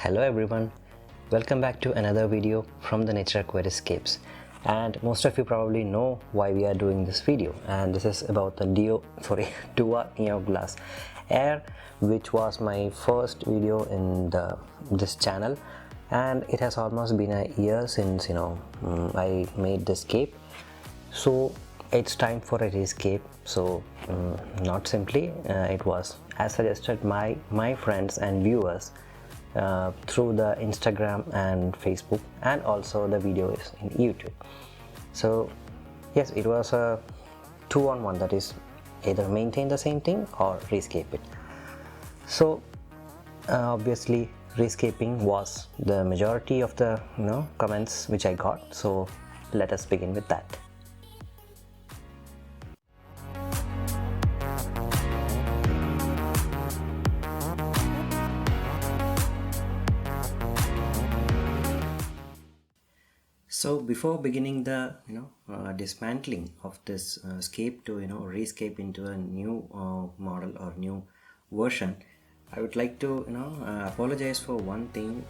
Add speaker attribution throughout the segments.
Speaker 1: Hello everyone, welcome back to another video from the Nature Aquariscapes. And most of you probably know why we are doing this video, and this is about the DOOA Glass Air, which was my first video in this channel, and it has almost been a year since I made this scape. So it's time for a rescape. So not simply, it was as suggested by my friends and viewers through the Instagram and Facebook, and also the videos in YouTube. So yes, it was a 2-on-1, that is either maintain the same thing or rescape it. So obviously rescaping was the majority of the comments which I got, so let us begin with that. So before beginning the dismantling of this scape to rescape into a new model or new version, I would like to apologize for one thing,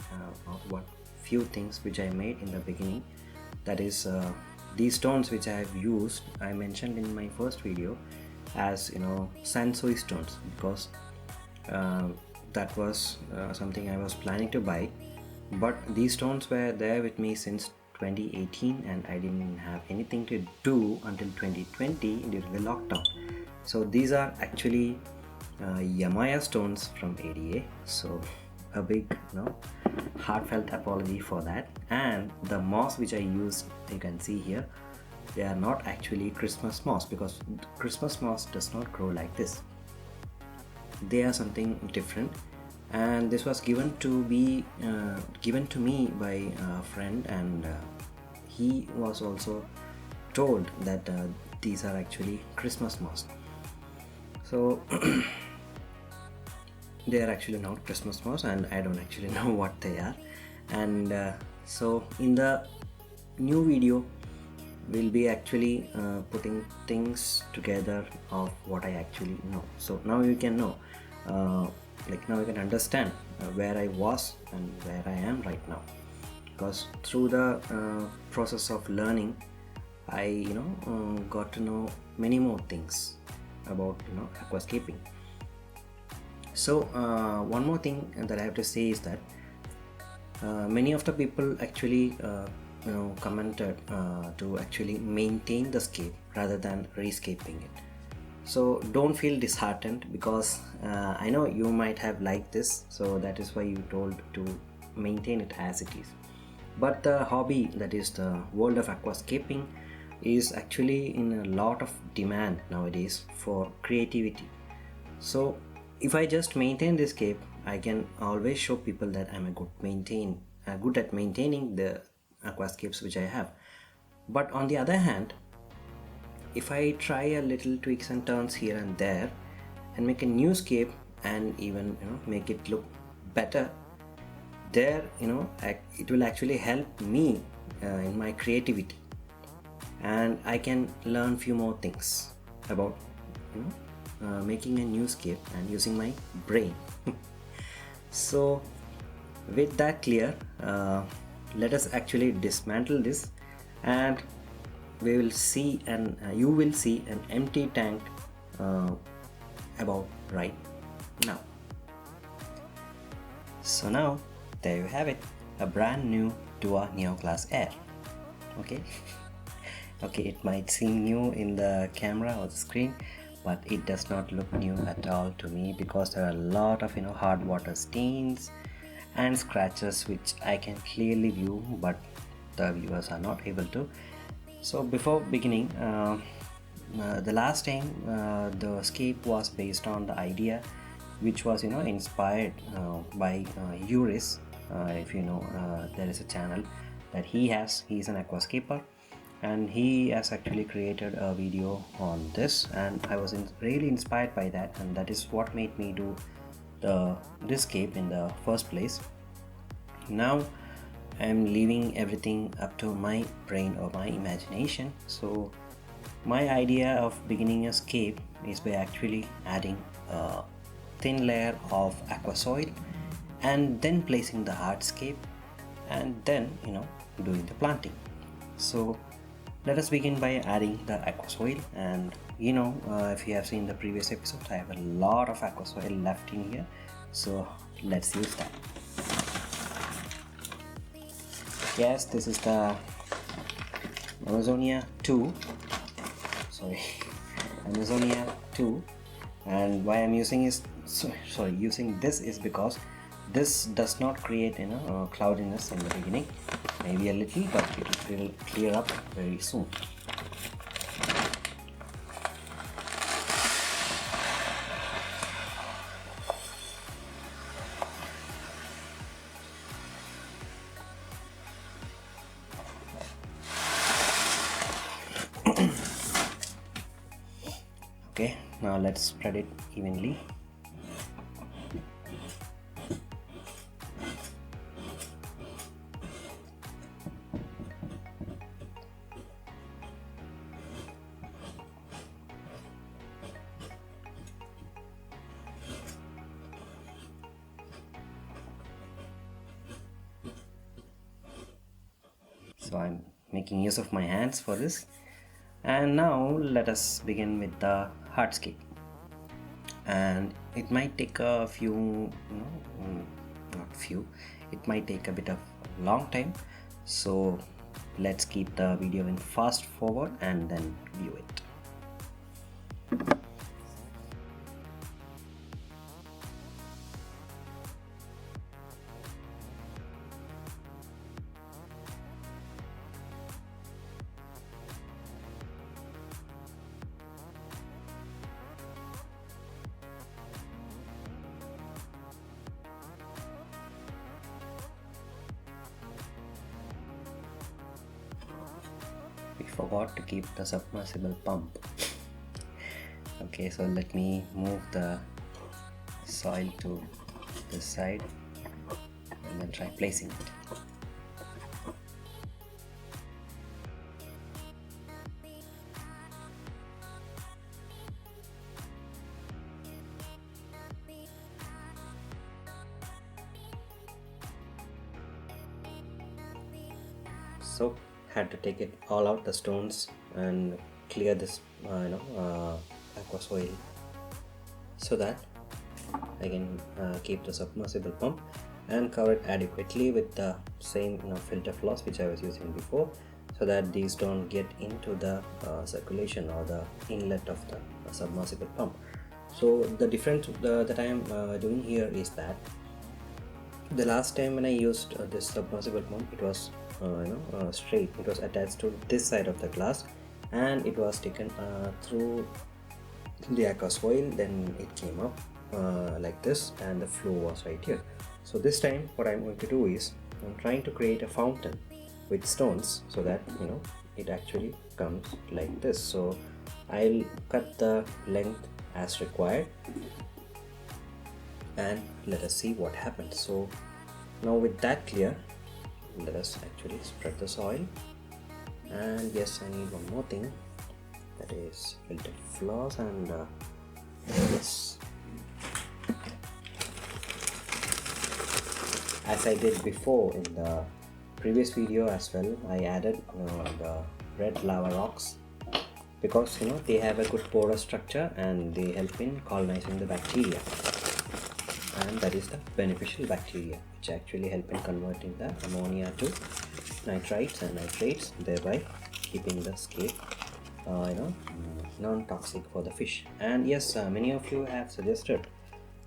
Speaker 1: or few things which I made in the beginning. That is these stones which I have used, I mentioned in my first video as sansui stones, because that was something I was planning to buy, but these stones were there with me since 2018 and I didn't have anything to do until 2020 during the lockdown. So these are actually Yamaya stones from ADA, so a big heartfelt apology for that. And the moss which I used, you can see here, they are not actually Christmas moss, because Christmas moss does not grow like this. They are something different, and this was given to me by a friend, and he was also told that these are actually Christmas moss. So they are actually not Christmas moss, and I don't actually know what they are. And so in the new video we'll be actually putting things together of what I actually know. So now you can know, now you can understand where I was and where I am right now, because through the process of learning I got to know many more things about aquascaping. So one more thing that I have to say is that many of the people actually commented to actually maintain the scape rather than rescaping it. So don't feel disheartened, because I know you might have liked this, so that is why you told to maintain it as it is. But the hobby, that is the world of aquascaping, is actually in a lot of demand nowadays for creativity. So if I just maintain this scape, I can always show people that I'm good at maintaining the aquascapes which I have. But on the other hand, if I try a little tweaks and turns here and there and make a new scape and even make it look better, there it will actually help me in my creativity, and I can learn few more things about making a new scape and using my brain. So with that clear, let us actually dismantle this, and we will see, and you will see an empty tank about right now. So now there you have it, a brand new DOOA Glass Air. Okay. Okay, it might seem new in the camera or the screen, but it does not look new at all to me, because there are a lot of hard water stains and scratches which I can clearly view, but the viewers are not able to. So before beginning, the last time the scape was based on the idea which was inspired by Aquarist. If you know, there is a channel that he's an aquascaper, and he has actually created a video on this, and I was really inspired by that, and that is what made me do this scape in the first place. Now I'm leaving everything up to my brain or my imagination. So my idea of beginning a scape is by actually adding a thin layer of aqua soil and then placing the hardscape, and then doing the planting. So let us begin by adding the aqua soil. And if you have seen the previous episode, I have a lot of aqua soil left in here, so let's use that. Yes, this is the Amazonia 2, and why I'm using this is because this does not create cloudiness in the beginning, maybe a little, but it will clear up very soon. Okay, now let's spread it evenly. So I'm making use of my hands for this. And now let us begin with the hardscape, and it might take a few, it might take a bit of long time, so let's keep the video in fast forward and then view it. We forgot to keep the submersible pump. Okay, so let me move the soil to this side and then try placing it. So had to take it all out, the stones, and clear this aqua soil so that I can keep the submersible pump and cover it adequately with the same filter floss which I was using before, so that these don't get into the circulation or the inlet of the submersible pump. So the difference that I am doing here is that the last time when I used this submersible pump, it was straight. It was attached to this side of the glass, and it was taken through the aqua soil, then it came up like this, and the flow was right here. So this time what I'm going to do is I'm trying to create a fountain with stones so that it actually comes like this. So I'll cut the length as required, and let us see what happens. So now with that clear, let us actually spread the soil. And yes, I need one more thing, that is filter floss, and yes, as I did before in the previous video as well, I added the red lava rocks because they have a good porous structure and they help in colonizing the bacteria, and that is the beneficial bacteria which actually help in converting the ammonia to nitrites and nitrates, thereby keeping the scape non-toxic for the fish. And yes, many of you have suggested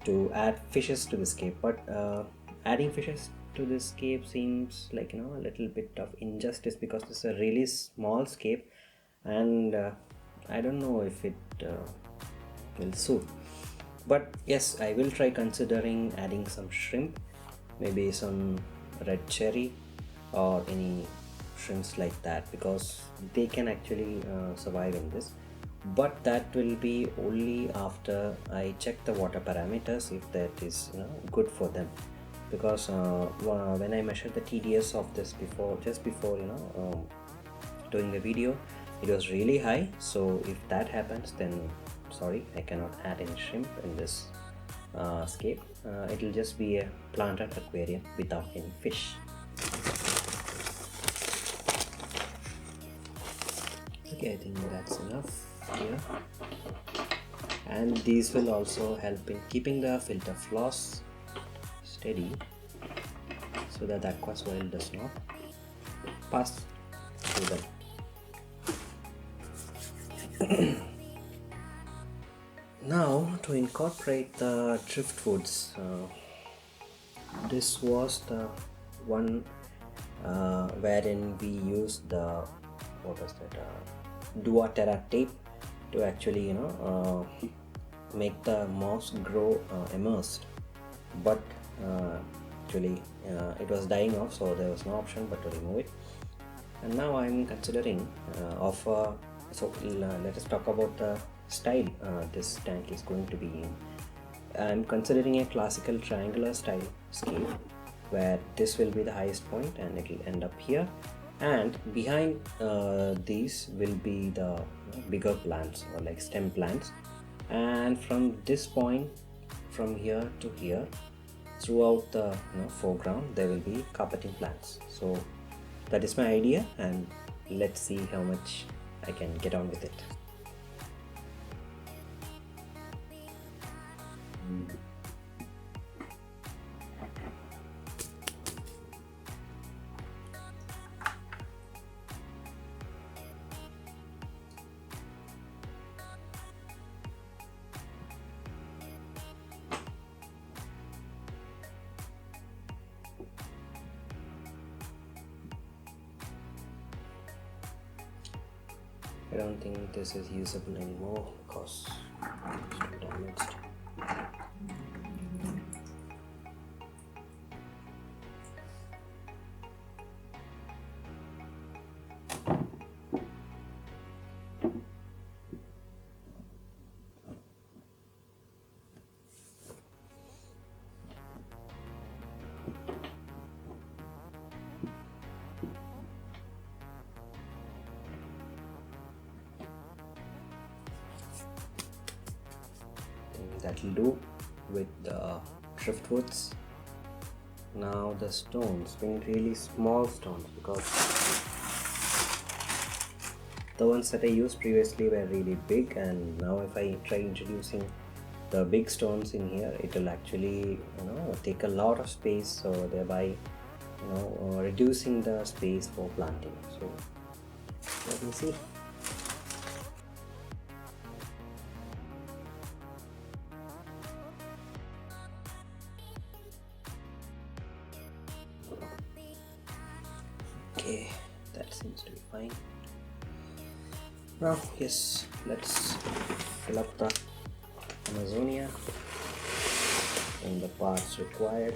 Speaker 1: to add fishes to the scape, but adding fishes to this scape seems like a little bit of injustice, because this is a really small scape, and I don't know if it will suit. But yes, I will try considering adding some shrimp, maybe some red cherry or any shrimps like that, because they can actually survive in this. But that will be only after I check the water parameters, if that is good for them, because when I measured the TDS of this just before doing the video, it was really high. So if that happens, then sorry, I cannot add any shrimp in this scape. It will just be a planted aquarium without any fish. Okay, I think that's enough here. And these will also help in keeping the filter floss steady so that the aqua soil does not pass through them. Now to incorporate the driftwoods, this was the one wherein we used the DOOA tape to actually make the moss grow immersed, but actually it was dying off, so there was no option but to remove it. And now I'm considering let us talk about the style this tank is going to be in. I'm considering a classical triangular style scape where this will be the highest point and it will end up here, and behind these will be the bigger plants or like stem plants, and from this point from here to here throughout the foreground there will be carpeting plants. So that is my idea, and let's see how much I can get on with it. I don't think this is usable anymore because it's damaged. That will do with the driftwoods. Now the stones, being really small stones, because the ones that I used previously were really big, and now if I try introducing the big stones in here, it will actually take a lot of space, so thereby reducing the space for planting. So let me see. Okay, that seems to be fine. Now, yes, let's fill up the Amazonia and the parts required.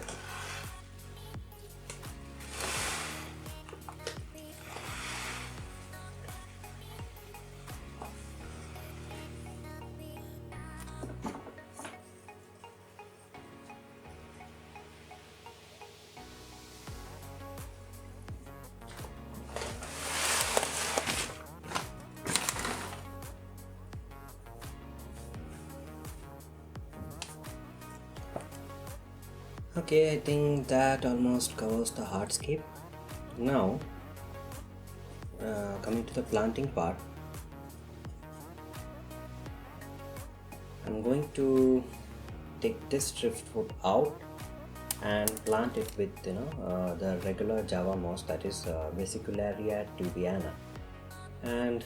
Speaker 1: Okay, I think that almost covers the hardscape. Now, coming to the planting part, I'm going to take this driftwood out and plant it with the regular Java moss, that is Vesicularia dubyana, and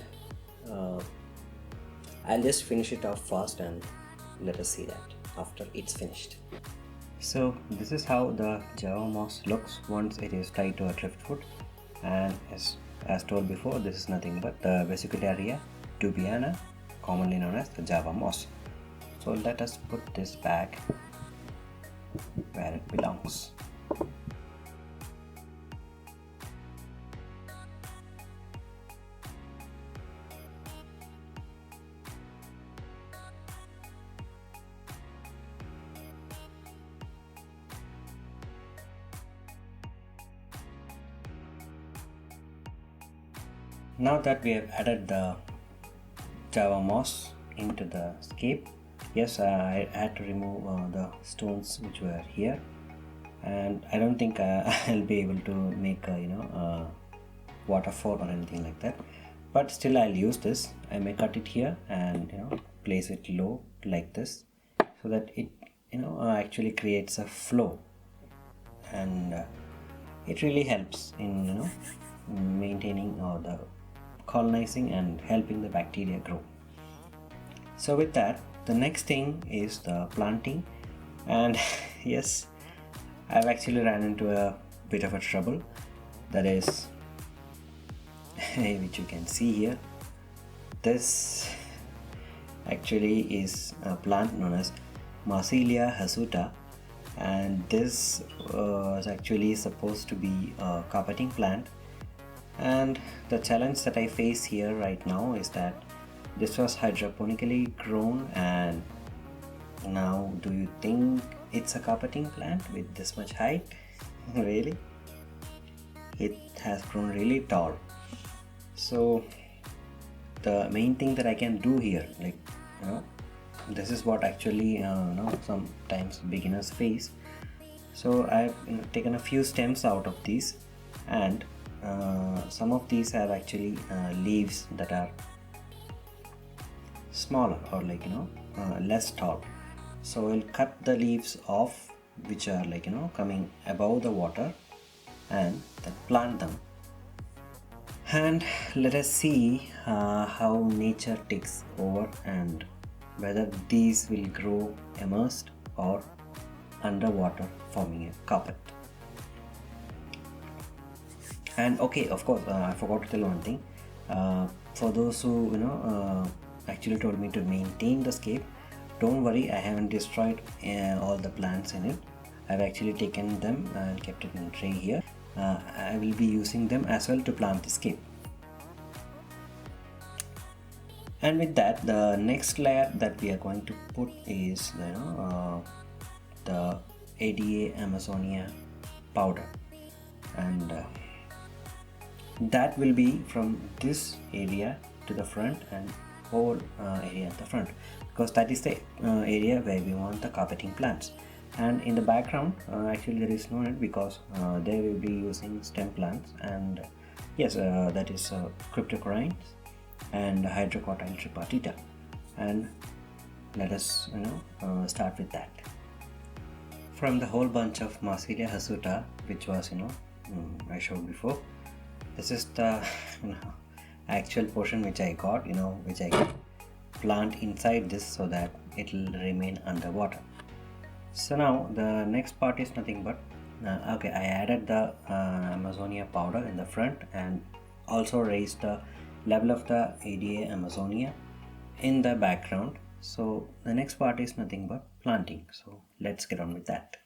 Speaker 1: I'll just finish it off fast and let us see that after it's finished. So this is how the Java moss looks once it is tied to a driftwood, and as told before, this is nothing but the Vesicularia dubyana, commonly known as the Java moss. So let us put this back where it belongs. Now that we have added the Java moss into the scape, yes, I had to remove the stones which were here, and I don't think I'll be able to make a waterfall or anything like that, but still I'll use this. I may cut it here and place it low like this, so that it actually creates a flow, and it really helps in maintaining the colonizing and helping the bacteria grow. So with that, the next thing is the planting, and yes, I've actually ran into a bit of a trouble, that is which you can see here. This actually is a plant known as Marselia hirsuta, and this is actually supposed to be a carpeting plant. And the challenge that I face here right now is that this was hydroponically grown, and now do you think it's a carpeting plant with this much height? Really? It has grown really tall. So the main thing that I can do here, this is what actually sometimes beginners face. So I've taken a few stems out of these, and some of these have actually leaves that are smaller or less tall. So I'll cut the leaves off which are coming above the water, and then plant them, and let us see how nature takes over and whether these will grow immersed or underwater, forming a carpet. And okay, of course, I forgot to tell one thing. For those who actually told me to maintain the scape, don't worry, I haven't destroyed all the plants in it. I've actually taken them and kept it in a tray here. I will be using them as well to plant the scape. And with that, the next layer that we are going to put is the ADA Amazonia powder, and that will be from this area to the front and whole area at the front, because that is the area where we want the carpeting plants. And in the background, actually there is no need, because they will be using stem plants, and yes, that is cryptocorynes and Hydrocotyle tripartita. And let us start with that. From the whole bunch of Marselia hirsuta, which was I showed before, this is the actual portion which I got, which I can plant inside this so that it will remain underwater. So now the next part is nothing but okay, I added the Amazonia powder in the front, and also raised the level of the ADA Amazonia in the background. So the next part is nothing but planting. So let's get on with that.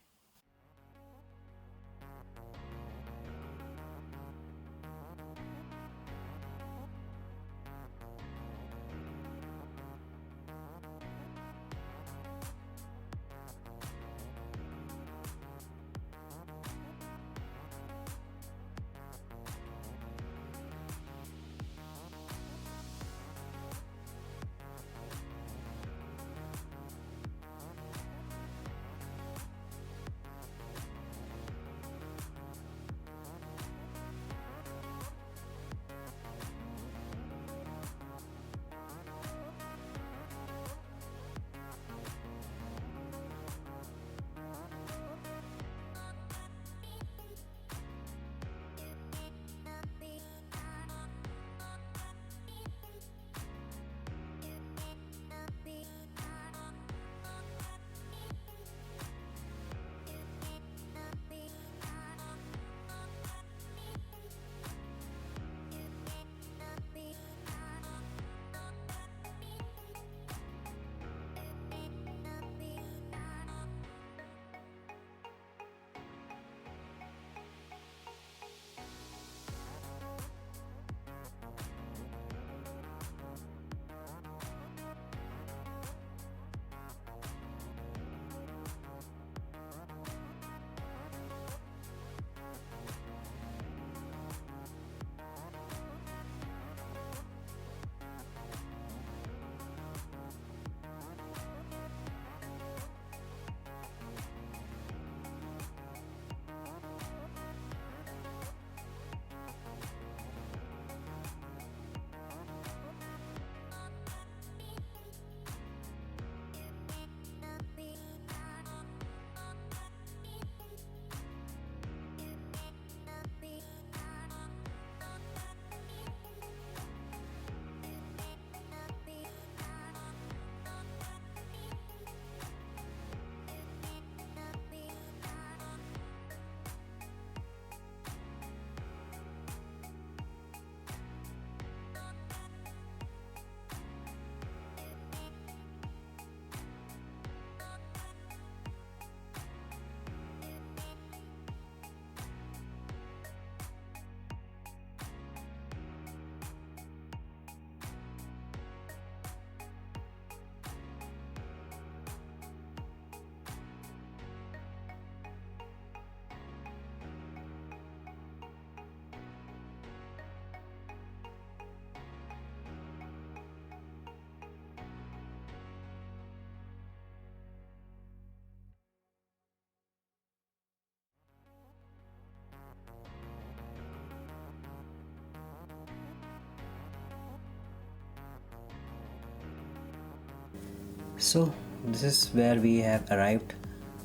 Speaker 1: So this is where we have arrived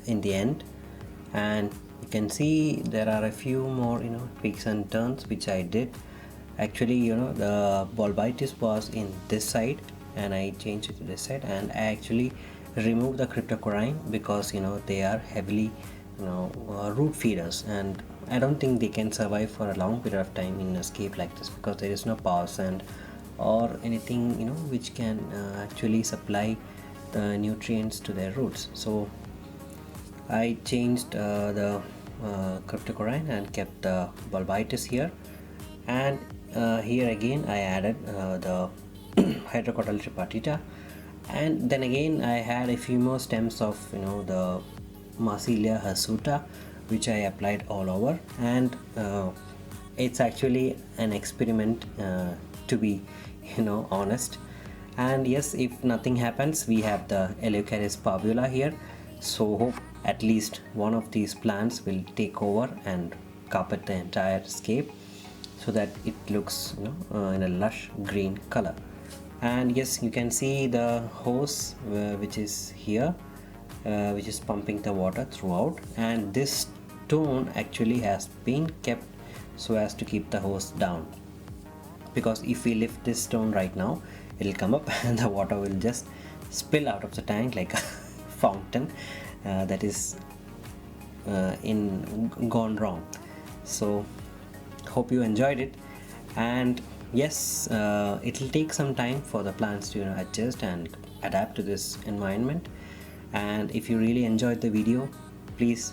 Speaker 1: in the end, and you can see there are a few more tweaks and turns which I did. Actually, the Bolbitis was in this side and I changed it to this side, and I actually removed the cryptocoryne because they are heavily root feeders, and I don't think they can survive for a long period of time in a scape like this because there is no power sand or anything which can actually supply the nutrients to their roots. So I changed the cryptocoryne and kept the Bolbitis here, and here again I added the Hydrocotyle tripartita, and then again I had a few more stems of the Marselia hirsuta which I applied all over, and it's actually an experiment to be honest. And yes, if nothing happens, we have the Eleocharis parvula here, so hope at least one of these plants will take over and carpet the entire scape so that it looks in a lush green color. And yes, you can see the hose which is here, which is pumping the water throughout, and this stone actually has been kept so as to keep the hose down, because if we lift this stone right now, it'll come up and the water will just spill out of the tank like a fountain that is gone wrong. So hope you enjoyed it, and yes, it'll take some time for the plants to adjust and adapt to this environment. And if you really enjoyed the video, please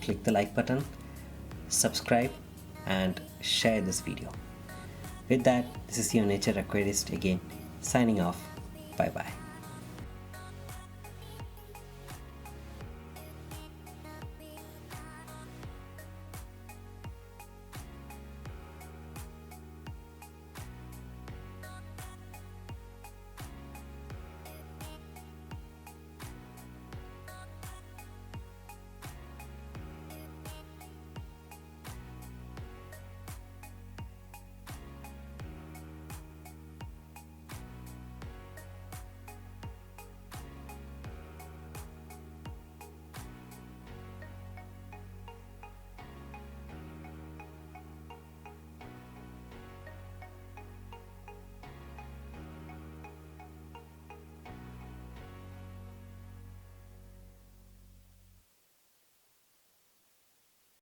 Speaker 1: click the like button, subscribe and share this video. With that, this is your nature aquarist again, signing off. Bye bye.